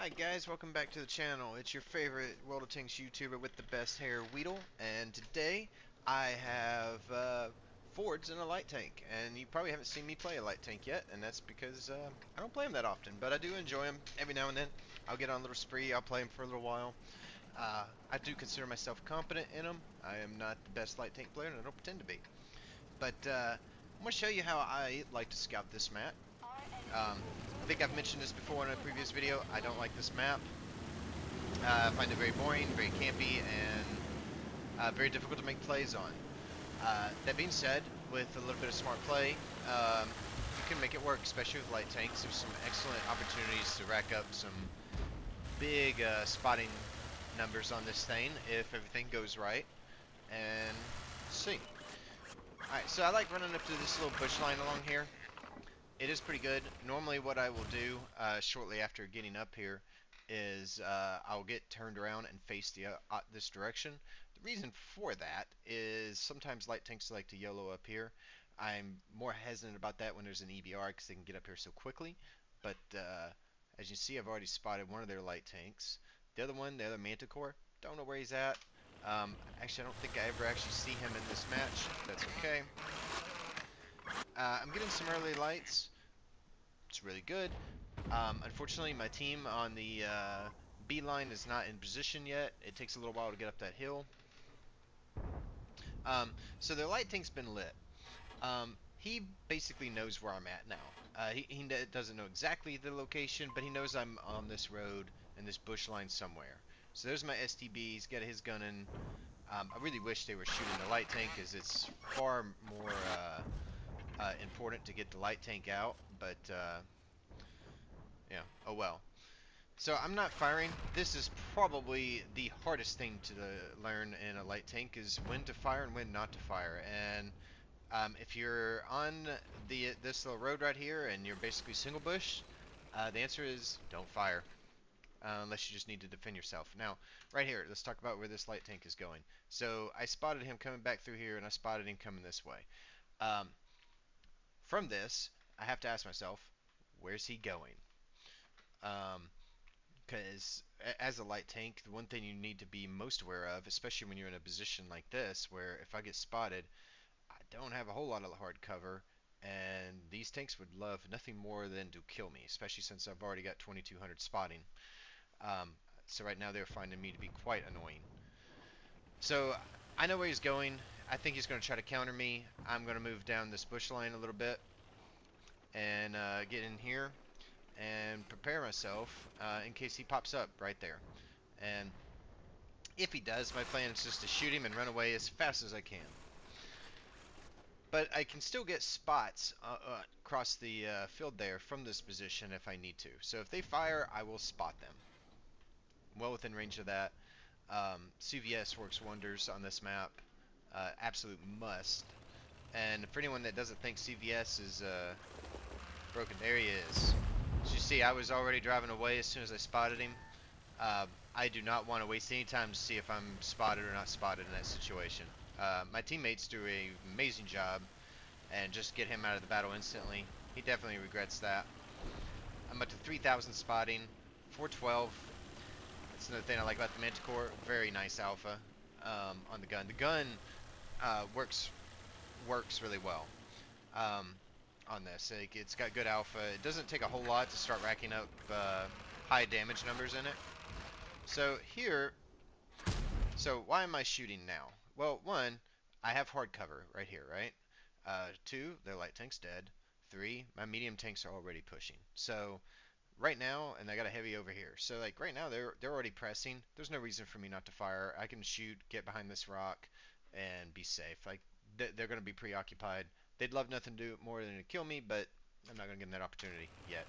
Hi guys, welcome back to the channel. It's your favorite World of Tanks YouTuber with the best hair, Weedle, and today I have Fjords in a light tank, and you probably haven't seen me play a light tank yet, and that's because I don't play them that often, but I do enjoy them every now and then. I'll get on a little spree, I'll play them for a little while. I do consider myself competent in them. I am not the best light tank player, and I don't pretend to be. But I'm going to show you how I like to scout this map. I think I've mentioned this before in a previous video. I don't like this map. I find it very boring, very campy, and very difficult to make plays on. That being said, with a little bit of smart play, you can make it work, especially with light tanks. There's some excellent opportunities to rack up some big spotting numbers on this thing if everything goes right. And let's see. Alright, so I like running up to this little bush line along here. It is pretty good. Normally what I will do shortly after getting up here is I'll get turned around and face this direction. The reason for that is sometimes light tanks like to YOLO up here. I'm more hesitant about that when there's an EBR because they can get up here so quickly. But as you see, I've already spotted one of their light tanks. The other one, the other Manticore, don't know where he's at. Actually, I don't think I ever actually see him in this match. That's okay. I'm getting some early lights. It's really good. Unfortunately, my team on the B line is not in position yet. It takes a little while to get up that hill. So their light tank's been lit. He basically knows where I'm at now. He doesn't know exactly the location, but he knows I'm on this road and this bush line somewhere. So there's my STB. He's got his gun in. I really wish they were shooting the light tank, as it's far more important to get the light tank out. But yeah, oh well. So I'm not firing. This is probably the hardest thing to learn in a light tank, is when to fire and when not to fire. And if you're on this little road right here and you're basically single bush, the answer is don't fire. Unless you just need to defend yourself. Now, right here, let's talk about where this light tank is going. So I spotted him coming back through here, and I spotted him coming this way. Um, from this, I have to ask myself, where's he going? Because as a light tank, the one thing you need to be most aware of, especially when you're in a position like this, where if I get spotted, I don't have a whole lot of hard cover, and these tanks would love nothing more than to kill me, especially since I've already got 2200 spotting. Um, so right now they're finding me to be quite annoying. So I know where he's going. I think he's going to try to counter me. I'm going to move down this bush line a little bit and get in here and prepare myself in case he pops up right there. And if he does, my plan is just to shoot him and run away as fast as I can. But I can still get spots across the field there from this position if I need to. So if they fire, I will spot them. Well within range of that. CVS works wonders on this map. Absolute must. And for anyone that doesn't think CVS is broken, there he is. As you see, I was already driving away as soon as I spotted him. I do not want to waste any time to see if I'm spotted or not spotted in that situation. My teammates do an amazing job and just get him out of the battle instantly. He definitely regrets that. I'm up to 3,000 spotting, 412. That's another thing I like about the Manticore. Very nice alpha on the gun. The gun works really well on this. It's got good alpha. It doesn't take a whole lot to start racking up high damage numbers in it. So here, why am I shooting now? Well, one, I have hard cover right here, right? Two, their light tank's dead. Three, my medium tanks are already pushing. So right now, and I got a heavy over here. So like right now, they're already pressing. There's no reason for me not to fire. I can shoot, get behind this rock, and be safe. Like they're going to be preoccupied. They'd love nothing to do more than to kill me, but I'm not going to give them that opportunity yet.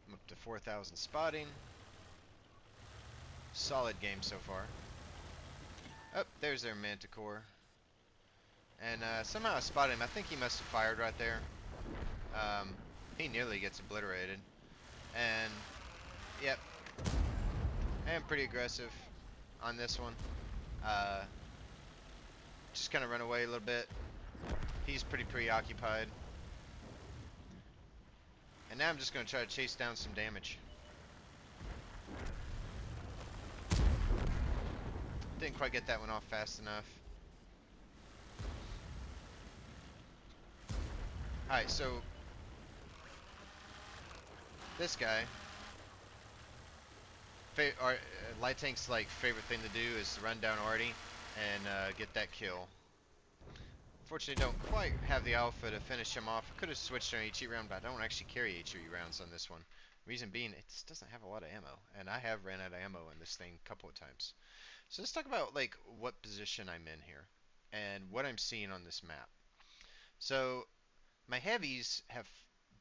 I'm up to 4,000 spotting. Solid game so far. Oh, there's their Manticore. And somehow I spotted him. I think he must have fired right there. He nearly gets obliterated. And, yep. I am pretty aggressive on this one. Just kind of run away a little bit. He's pretty preoccupied. And now I'm just going to try to chase down some damage. Didn't quite get that one off fast enough. Alright, so this guy, Light Tank's like favorite thing to do is to run down Artie and get that kill. Unfortunately, don't quite have the alpha to finish him off. I could have switched on HE round, but I don't actually carry HE rounds on this one. Reason being, it just doesn't have a lot of ammo, and I have ran out of ammo in this thing a couple of times. So let's talk about like what position I'm in here and what I'm seeing on this map. So my heavies have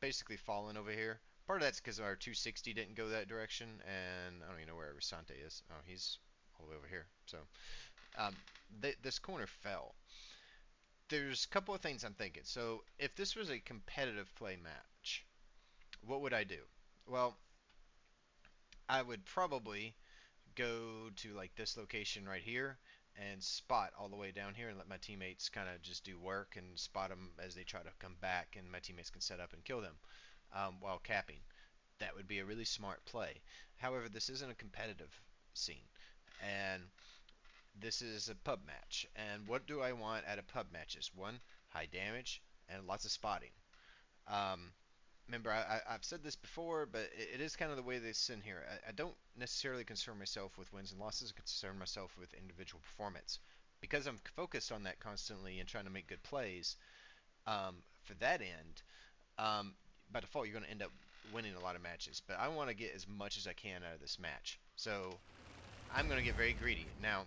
basically fallen over here. Part of that's because our 260 didn't go that direction, and I don't even know where Risante is. Oh, he's all the way over here. So um, this corner fell. There's a couple of things I'm thinking. So if this was a competitive play match, what would I do? Well, I would probably go to like this location right here and spot all the way down here and let my teammates kind of just do work and spot them as they try to come back, and my teammates can set up and kill them while capping. That would be a really smart play. However, this isn't a competitive scene, and this is a pub match. And what do I want out of pub matches? One, high damage and lots of spotting. Um, Remember, I've said this before, but it is kind of the way they sit here. I don't necessarily concern myself with wins and losses. I concern myself with individual performance. Because I'm focused on that constantly and trying to make good plays, for that end, by default, you're going to end up winning a lot of matches. But I want to get as much as I can out of this match. So I'm going to get very greedy. Now,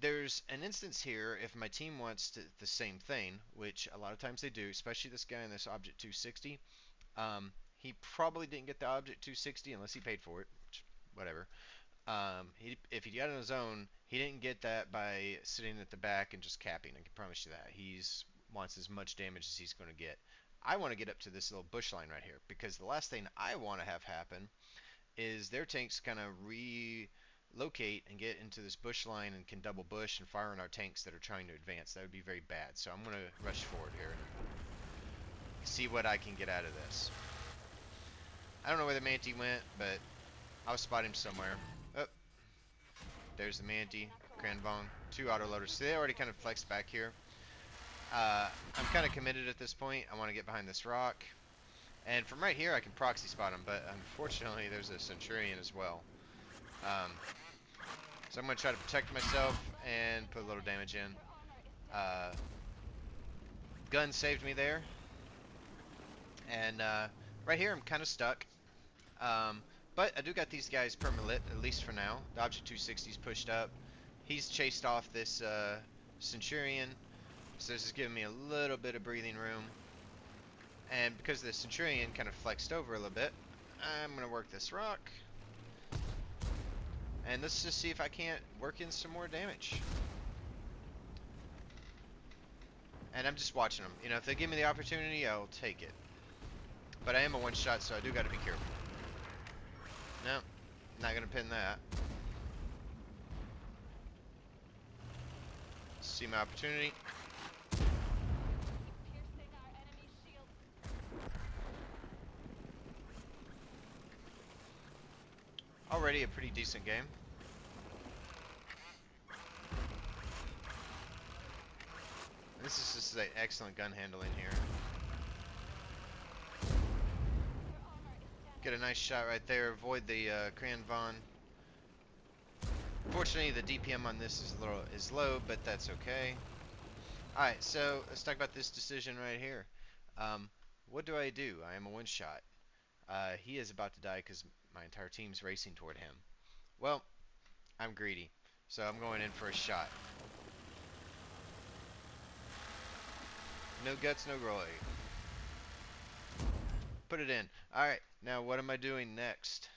there's an instance here if my team wants the same thing, which a lot of times they do, especially this guy in this Object 260. He probably didn't get the Object 260 unless he paid for it, which, whatever. If he got on his own, he didn't get that by sitting at the back and just capping. I can promise you that. He wants as much damage as he's going to get. I want to get up to this little bush line right here because the last thing I want to have happen is their tanks kind of relocate and get into this bush line and can double bush and fire on our tanks that are trying to advance. That would be very bad. So I'm going to rush forward here and see what I can get out of this. I don't know where the Manti went, but I'll spot him somewhere. Oh, there's the Manti, Cranvon, two autoloaders. So they already kind of flexed back here. I'm kind of committed at this point. I want to get behind this rock. And from right here, I can proxy spot him, but unfortunately, there's a Centurion as well. So I'm going to try to protect myself and put a little damage in. Gun saved me there. And right here, I'm kind of stuck. But I do got these guys permalit, at least for now. The Object 260's pushed up. He's chased off this Centurion, so this is giving me a little bit of breathing room. And because the Centurion kind of flexed over a little bit, I'm going to work this rock. And let's just see if I can't work in some more damage. And I'm just watching them. You know, if they give me the opportunity, I'll take it. But I am a one-shot, so I do got to be careful. No, not going to pin that. See my opportunity. Already a pretty decent game. This is just like excellent gun handling here. Get a nice shot right there. Avoid the Cranvon. Fortunately, the DPM on this is low, but that's okay. All right, so let's talk about this decision right here. What do? I am a one shot. He is about to die because my entire team's racing toward him. Well, I'm greedy, so I'm going in for a shot. No guts, no glory. Put it in. Alright, now what am I doing next?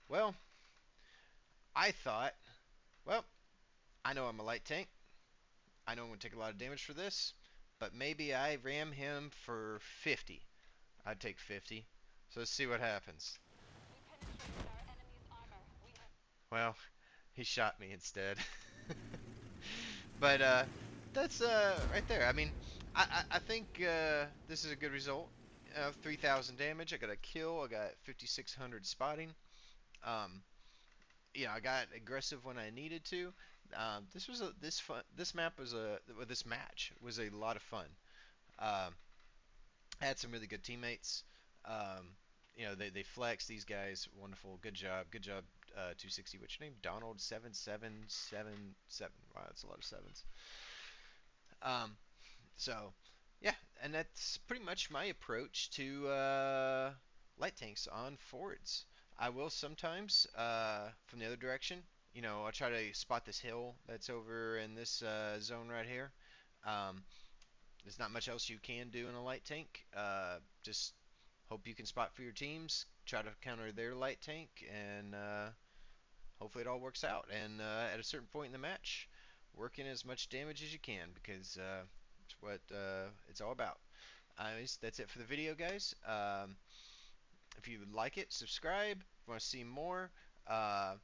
Well, I thought, well, I know I'm a light tank. I know I'm going to take a lot of damage for this, but maybe I ram him for 50. I'd take 50. So let's see what happens. Well, he shot me instead. But that's right there. I mean, I think this is a good result. 3,000 damage. I got a kill. I got 5,600 spotting. Um, I got aggressive when I needed to. This was a this fun. This map was a well, this match was a lot of fun. Um, I had some really good teammates. They flex these guys. Wonderful. Good job. Good job. 260. What's your name? Donald 7777. Wow, that's a lot of sevens. Um, So, yeah, and that's pretty much my approach to light tanks on Fords. I will sometimes, from the other direction, I'll try to spot this hill that's over in this zone right here. Um, there's not much else you can do in a light tank. Just hope you can spot for your teams, try to counter their light tank, and hopefully it all works out. And at a certain point in the match, work in as much damage as you can because it's what it's all about. Anyways, that's it for the video, guys. If you like it, subscribe. If you want to see more, I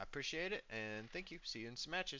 appreciate it. And thank you. See you in some matches.